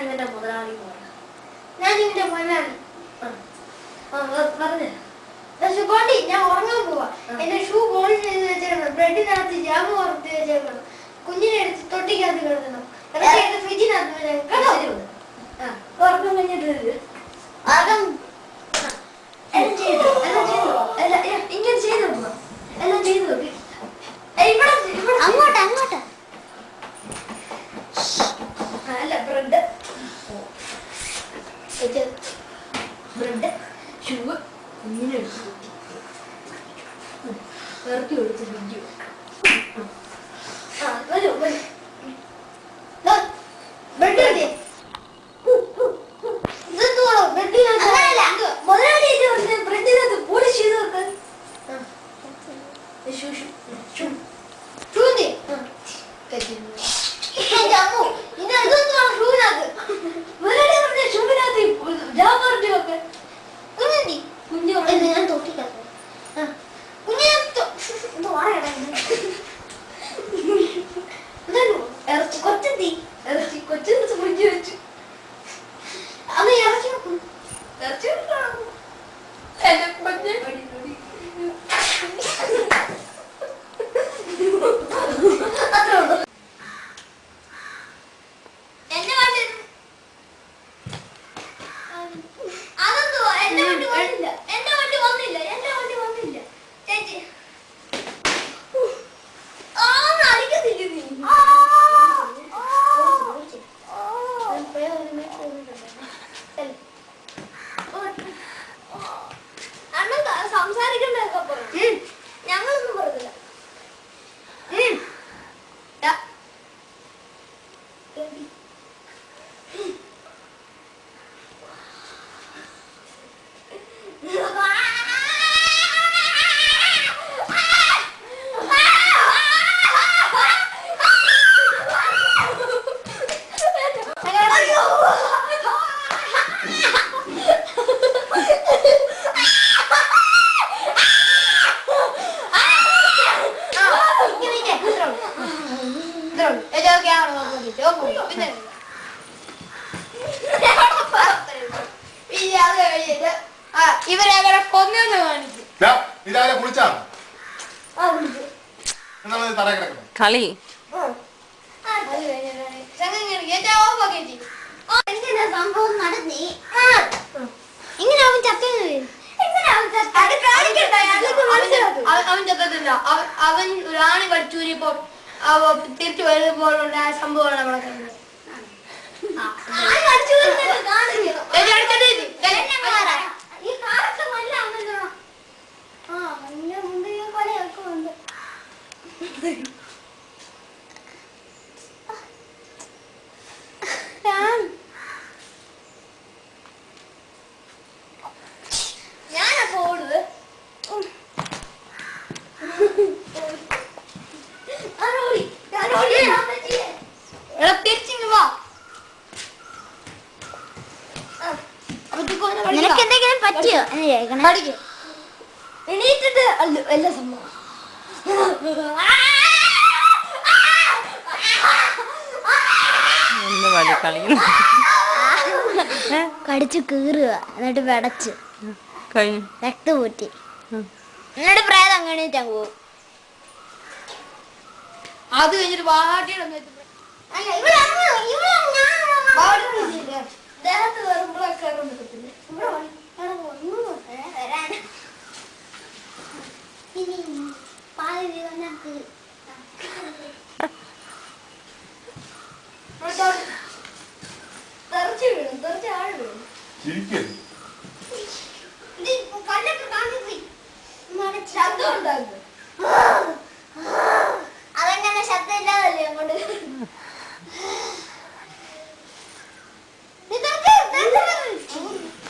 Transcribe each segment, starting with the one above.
നിന്റെ മുതലാളി ഞാൻ നിന്റെ മോനാണ് പറഞ്ഞു ഷുഗോണ്ടി ഞാൻ ഉറങ്ങാൻ പോവാ എന്റെ ഷൂ പോളിഷ് ചെയ്ത് വെച്ചേക്കണം ബ്രെഡിനകത്ത് ജാമ് വറുത്ത് വെച്ചേക്കണം കുഞ്ഞിനെ എടുത്ത് തൊട്ടിക്കകത്ത് കിടക്കണം അതൊക്കെ എന്റെ ഫ്രിഡ്ജിനകത്ത് ഉറക്കം കഴിഞ്ഞിട്ട് ആകം എല്ലാം ചെയ്തു ഇങ്ങനെ ചെയ്തു എല്ലാം ചെയ്തു നോക്കി അങ്ങോട്ട് അങ്ങോട്ട് അല്ല ബ്രെഡ് ബ്രെഡ് ഷൂ കുഞ്ഞിനെ എടുത്ത് ഇറക്കി കൊടുത്ത് ഫ്രിഡ്ജ് വരൂ ബ്രെഡ് ബ്രെഡിനകത്ത് പോളിഷ് ചെയ്ത് വെക്കാൻ ഞാൻ തൊട്ടിക്കോ ഇറച്ചി കൊച്ചെത്തി ഇറച്ചി കൊച്ചെടുത്ത് ഫ്രിഡ്ജ് വെച്ചു അത് ഇറച്ചി വെക്കും ഇറച്ചി ഇവരെ കൊന്നു കാണിച്ചു കളി സംഭവം നടന്നേ ഇങ്ങനെ അവൻ ചത്തത് അവൻ ചത്തത്തില്ല അവൻ ഒരാണി കടിച്ചൂരിപ്പോ തിരിച്ചു വരുമ്പോഴുണ്ടായ സംഭവമാണ് നമ്മളെ കണ്ടത് ഞാനപ്പോ ഓടുത് തിരിച്ചിങ്ങ് വാ നിനക്ക് എന്തെങ്കിലും പറ്റിയോ എണീറ്റിട്ട് എല്ലാ സംഭവം കടിച്ചു കീറുക എന്നിട്ട് വെടച്ച് രക്ത പൂറ്റി എന്നിട്ട് പ്രേതം അങ്ങനെയാ പോകും അത് കഴിഞ്ഞിട്ട് വാട്ടിയുടെ ദേഹത്ത് കയറുമ്പോഴൊക്കെ തെറിച്ച് വീഴും തെറിച്ച് ആഴ് വീഴും ശബ്ദം ഉണ്ടാകും അതെങ്ങനെ ശബ്ദം ഇല്ലാതല്ലേ അങ്ങോട്ട്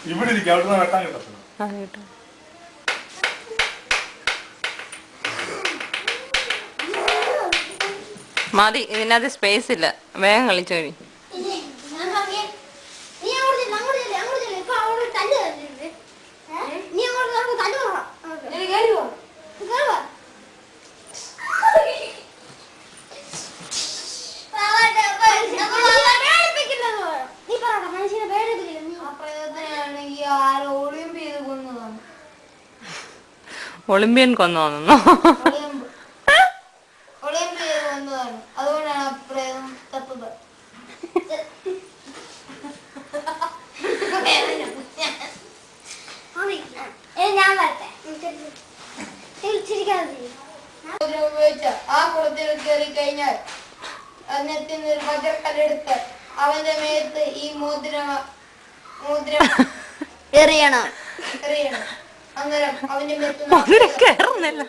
ഇവിടെ ഇരിക്കും അവിടെ വെട്ടാൻ കിട്ടത്തില്ല മതി ഇതിനകത്ത് സ്പേസ് ഇല്ല വേഗം കളിച്ചു കഴി നീ പറ ഒളിമ്പ്യൻ കൊന്നു ഒളിമ്പിയ വന്നതാണ്, അതുകൊണ്ടാണ് അപ്രേതം തപ്പുന്നത്. ഞാൻ വരട്ടെ ഉപയോഗിച്ച ആ കുളത്തിൽ കയറി കഴിഞ്ഞാൽ നെത്തിൽ ഒരു വജ്രക്കല്ലെടുത്ത് അവന്റെ മേത്ത് ഈ മോതിരം എറിയണം. അന്നേരം അവന്റെ മേത്ത് കേറുന്നില്ല